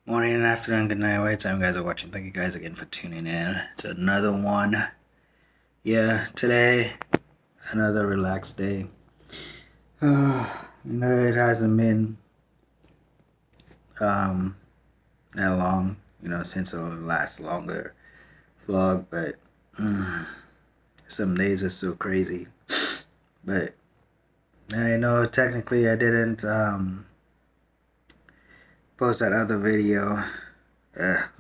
Morning and afternoon, good night, whatever time you guys are watching. Thank you guys again for tuning in to another one. Yeah, today, another relaxed day. It hasn't been um that long, since the last longer vlog, but some days are so crazy. But I know technically I didn't post that other video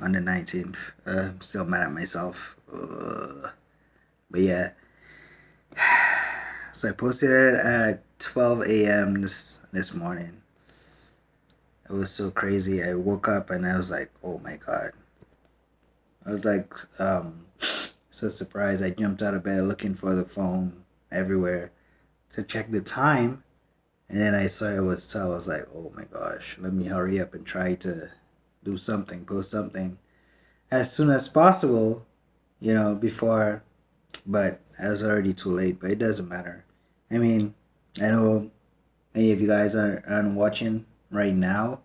on the 19th. I'm still mad at myself. But yeah, so I posted it at 12 a.m. this morning. It was so crazy. I woke up and I was like, "Oh my god!" I was like, so surprised. I jumped out of bed looking for the phone everywhere to check the time, and then I saw it was 12. I was like, "Oh my gosh! Let me hurry up and try to do something, post something as soon as possible." Before, but it was already too late. But it doesn't matter. I mean, I know many of you guys aren't watching right now,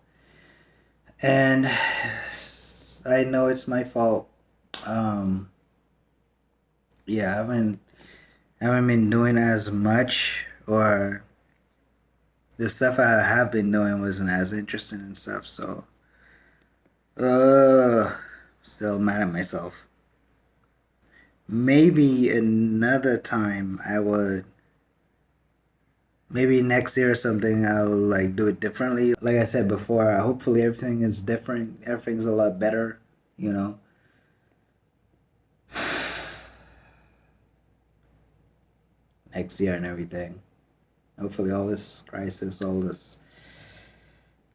and I know it's my fault. Um, yeah, I haven't been doing as much, or the stuff I have been doing wasn't as interesting and stuff. So, uh, still mad at myself. Maybe another time I would. Maybe next year or something, I'll like do it differently. Like I said before, hopefully everything is different. Everything's a lot better. You know, next year and everything. Hopefully, all this crisis, all this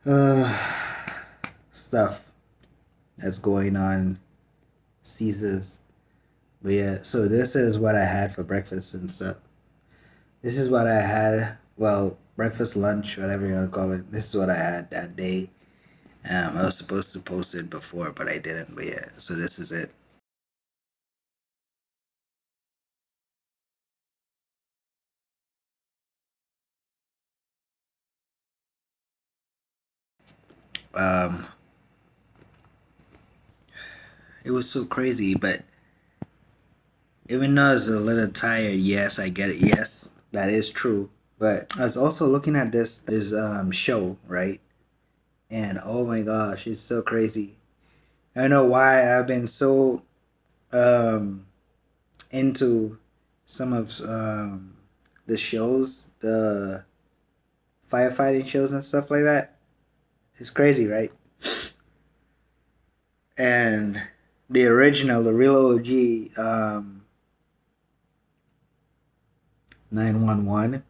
uh, stuff that's going on ceases. But yeah, so this is what I had for breakfast and stuff. This is what I had. Well, breakfast, lunch, whatever you want to call it. This is what I had that day. I was supposed to post it before, but I didn't. But yeah, so this is it. Um, it was so crazy, but even though I was a little tired, yes, I get it. Yes, that is true. But I was also looking at this show, right? And oh my gosh, it's so crazy. I don't know why I've been so um into some of the shows, the firefighting shows and stuff like that. It's crazy, right? And the original, the real OG, 911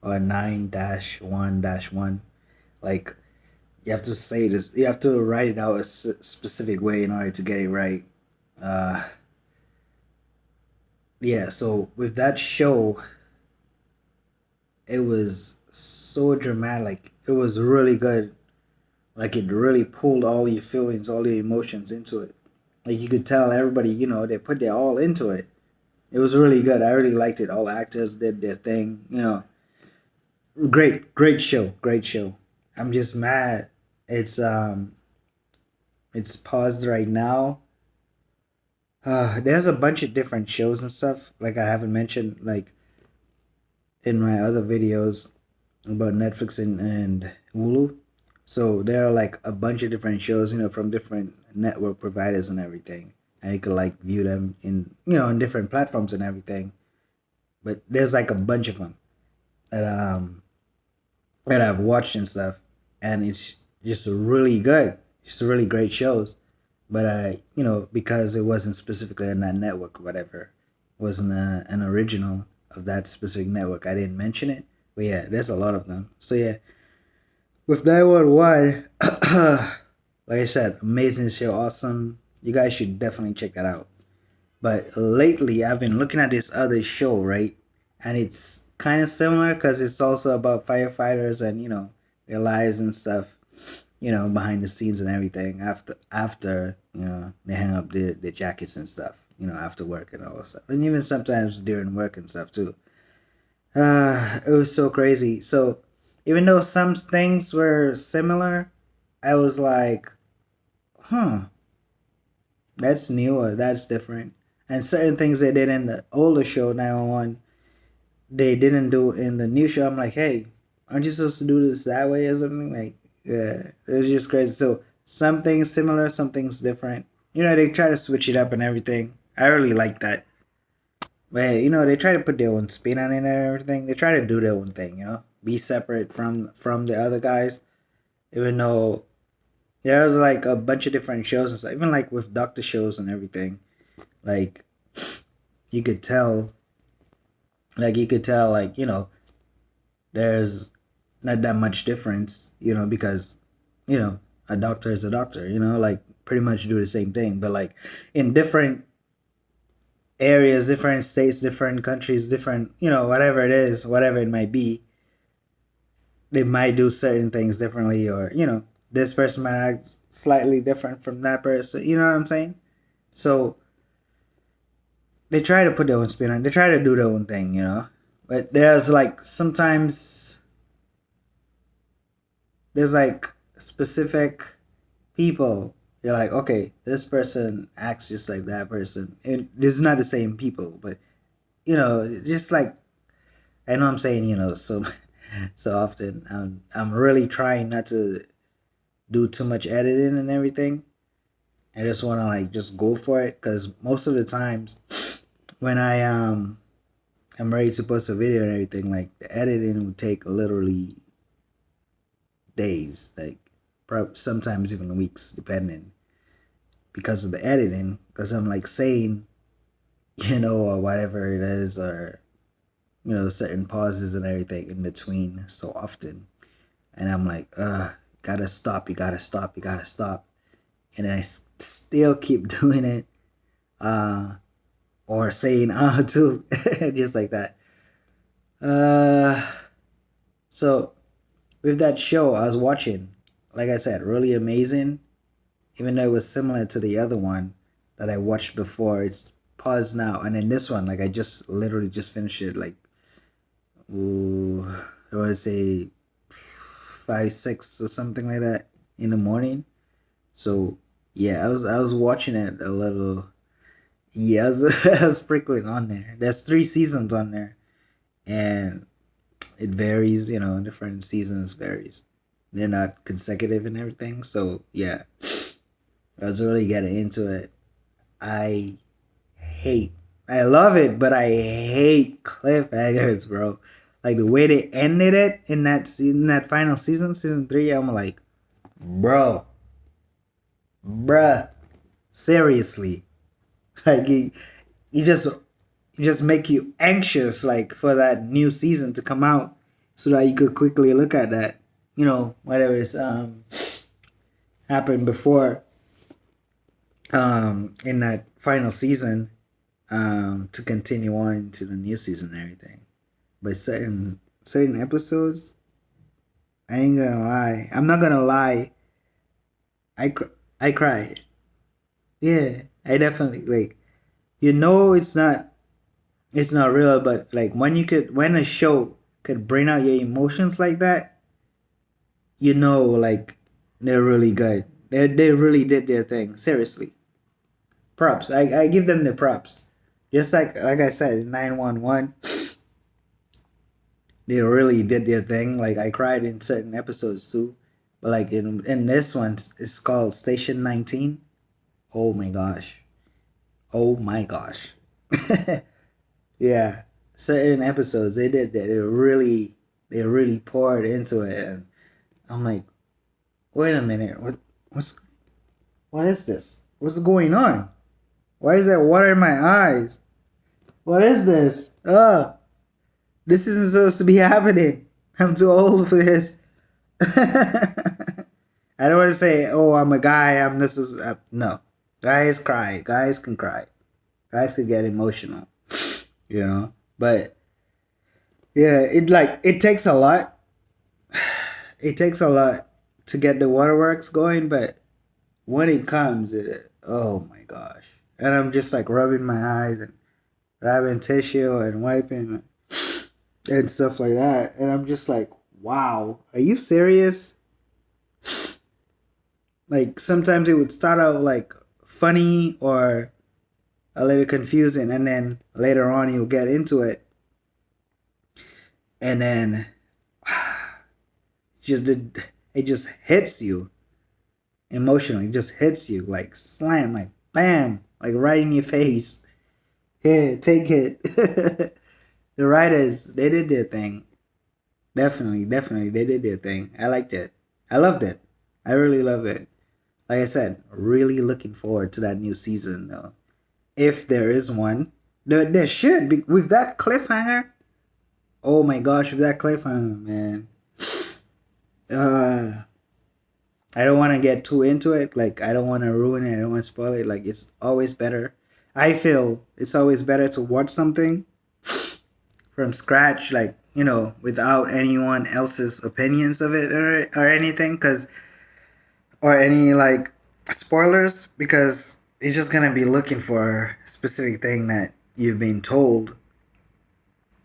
or 9-1-1, like you have to say this, you have to write it out a specific way in order to get it right. Uh, yeah, so with that show, it was so dramatic. Like, it was really good. Like, it really pulled all your feelings, all your emotions into it. Like, you could tell everybody, they put their all into it. It was really good. I really liked it. All actors did their thing. Great show. Great show. I'm just mad. It's um it's paused right now. There's a bunch of different shows and stuff. Like, I haven't mentioned, like, in my other videos about Netflix and Hulu. So there are like a bunch of different shows, from different network providers and everything, and you could like view them on different platforms and everything. But there's like a bunch of them that I've watched and stuff, and it's just really good. It's really great shows. But because it wasn't specifically on that network or whatever, wasn't an original of that specific network, I didn't mention it. But yeah, there's a lot of them. So yeah, with 911, like I said, amazing show, awesome. You guys should definitely check that out. But lately, I've been looking at this other show, right? And it's kind of similar because it's also about firefighters and their lives and stuff. Behind the scenes and everything after they hang up the jackets and stuff. After work and all that stuff, and even sometimes during work and stuff too. It was so crazy. So even though some things were similar, I was like, huh, that's new or that's different. And certain things they did in the older show 911, they didn't do in the new show. I'm like, hey, aren't you supposed to do this that way or something? Like, yeah, it was just crazy. So some things similar, some things different. They try to switch it up and everything. I really like that. But they try to put their own spin on it and everything. They try to do their own thing. Be separate from the other guys. Even though there's like a bunch of different shows and stuff. Even like with doctor shows and everything. Like you could tell. Like there's not that much difference. Because a doctor is a doctor. Like pretty much do the same thing, but like in different areas, different states, different countries, different, whatever it is, whatever it might be, they might do certain things differently, or, this person might act slightly different from that person. You know what I'm saying? So they try to put their own spin on it. They try to do their own thing. But there's like sometimes there's like specific people. You're like, okay, this person acts just like that person. And this is not the same people, but just like I know I'm saying, so so often. I'm really trying not to do too much editing and everything. I just want to like just go for it because most of the times when I'm ready to post a video and everything, like the editing would take literally days, like sometimes even weeks, depending because of the editing. Because I'm like saying, or whatever it is, or certain pauses and everything in between so often, and I'm like, gotta stop, you gotta stop, you gotta stop, and I still keep doing it, or saying too, just like that. So with that show I was watching, like I said, really amazing. Even though it was similar to the other one that I watched before, it's paused now, and in this one, like I just literally just finished it, like, ooh, I want to say 5, 6 or something like that in the morning. So yeah, I was watching it a little. Yeah, I was sprinkling on there. There's 3 seasons on there, and it varies. Different seasons varies. They're not consecutive and everything. So yeah, I was really getting into it. I hate. I love it, but I hate cliffhangers, bro. Like the way they ended it in that final season, season 3. I'm like, bro, bruh, seriously, like you just make you anxious, like for that new season to come out, so that you could quickly look at that, whatever is happened before, in that final season, to continue on to the new season and everything. But certain episodes, I ain't gonna lie. I'm not gonna lie. I cried. Yeah, I definitely like. It's not real, but like when a show could bring out your emotions like that, like they're really good. They really did their thing. Seriously, props. I give them the props. Just like I said, in 911, they really did their thing. Like I cried in certain episodes too, but like in this one, it's called Station 19. Oh my gosh. Oh my gosh. Yeah, certain episodes they did that. They really poured into it, and I'm like, wait a minute, what is this? What's going on? Why is there water in my eyes? What is this? This isn't supposed to be happening. I'm too old for this. I don't want to say, oh, I'm a guy. This is no. Guys cry. Guys can cry. Guys could get emotional. But yeah, it takes a lot. It takes a lot to get the waterworks going, but when it comes, oh my gosh! And I'm just like rubbing my eyes and grabbing tissue and wiping and stuff like that, and I'm just like, wow, are you serious? Like sometimes it would start out like funny or a little confusing, and then later on you'll get into it, and then just it just hits you emotionally. It just hits you like slam, like bam, like right in your face. Here, take it. The writers, they did their thing. Definitely, they did their thing. I liked it. I loved it. I really loved it. Like I said, really looking forward to that new season though. If there is one, there should be with that cliffhanger. Oh my gosh, with that cliffhanger, man. Uh, I don't want to get too into it. Like I don't want to ruin it. I don't want to spoil it. Like it's always better. I feel it's always better to watch something from scratch, like without anyone else's opinions of it or anything, cause or any like spoilers, because you're just gonna be looking for a specific thing that you've been told,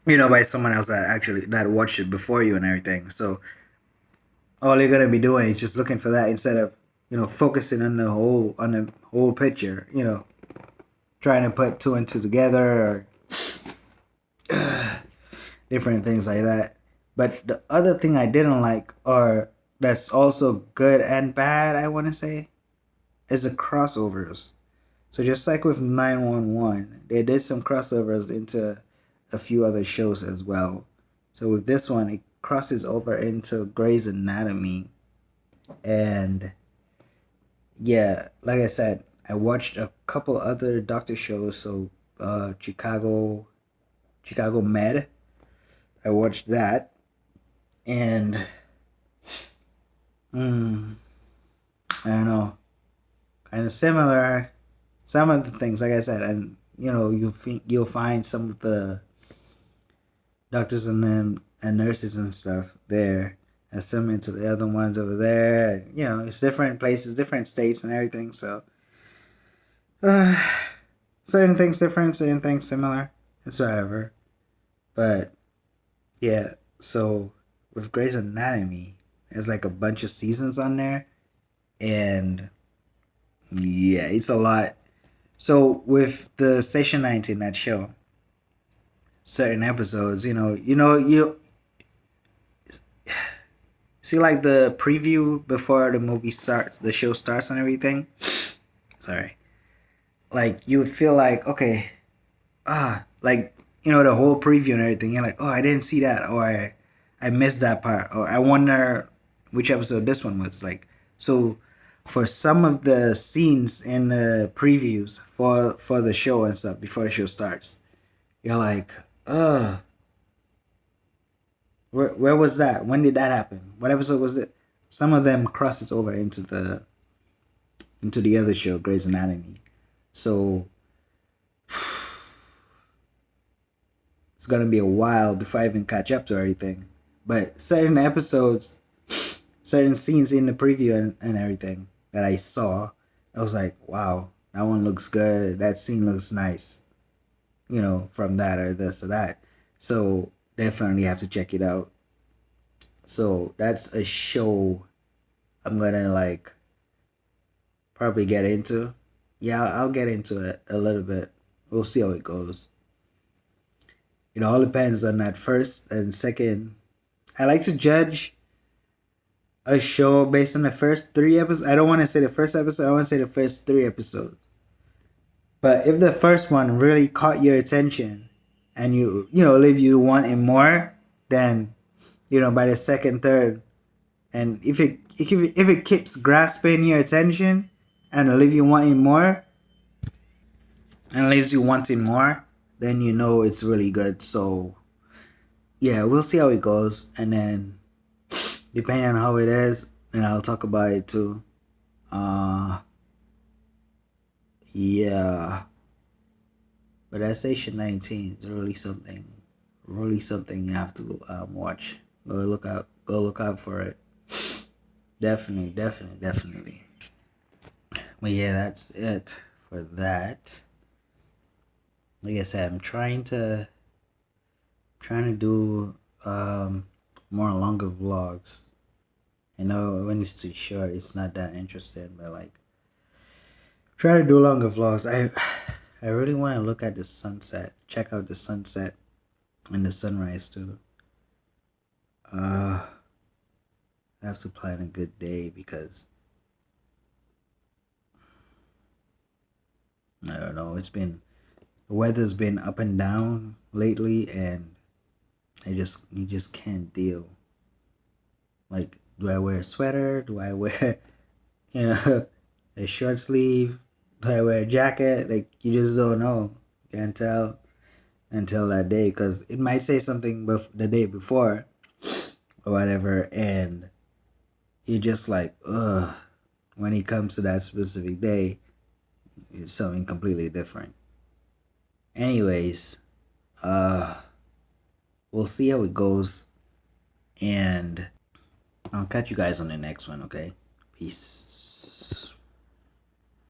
by someone else that actually that watched it before you and everything. So all you're gonna be doing is just looking for that instead of focusing on the whole picture. Trying to put two and two together or different things like that. But the other thing I didn't like, or that's also good and bad, I want to say, is the crossovers. So just like with 911, they did some crossovers into a few other shows as well. So with this one, it crosses over into Grey's Anatomy. And yeah, like I said, I watched a couple other doctor shows. So Chicago Med, I watched that. And I don't know, kind of similar. Some of the things, like I said, and you'll find some of the doctors and nurses and stuff there as similar to the other ones over there. It's different places, different states, and everything. So, uh, certain things different, certain things similar. It's whatever. But yeah, so with Grey's Anatomy, there's like a bunch of seasons on there, and yeah, it's a lot. So with the Station 19, that show, certain episodes, you see like the preview before the movie starts, the show starts and everything. Sorry. Like you would feel like, okay, like the whole preview and everything. You're like, oh, I didn't see that, or I missed that part, or I wonder which episode this one was. Like, so for some of the scenes in the previews for the show and stuff before the show starts, you're like, where was that? When did that happen? What episode was it? Some of them crosses over into the other show, Grey's Anatomy. So it's gonna be a while before I even catch up to everything. But certain episodes, certain scenes in the preview and everything that I saw, I was like, wow, that one looks good. That scene looks nice. From that or this or that. So definitely have to check it out. So that's a show I'm gonna like probably get into. Yeah, I'll get into it a little bit. We'll see how it goes. It all depends on that first and second. I like to judge a show based on the first three episodes. I don't want to say the first episode. I want to say the first three episodes. But if the first one really caught your attention, and leave you wanting more, then by the second, third, and if it keeps grasping your attention and leave you wanting more, and leaves you wanting more, then it's really good. So yeah, we'll see how it goes, and then depending on how it is, then I'll talk about it too. Uh, yeah, but that Station 19 is really something you have to watch. Go look out for it. Definitely. But yeah, that's it for that. Like I said, I'm trying to do more longer vlogs, I know when it's too short, it's not that interesting, but like try to do longer vlogs. I really want to look at the sunset, check out the sunset and the sunrise too. I have to plan a good day because I don't know. The weather's been up and down lately, and you just can't deal. Like, do I wear a sweater? Do I wear you know a short sleeve? Do I wear a jacket? Like, you just don't know. Can't tell until that day, because it might say something the day before or whatever, and you're just like, ugh. When it comes to that specific day, it's something completely different. Anyways, uh, we'll see how it goes, and I'll catch you guys on the next one. Okay, peace.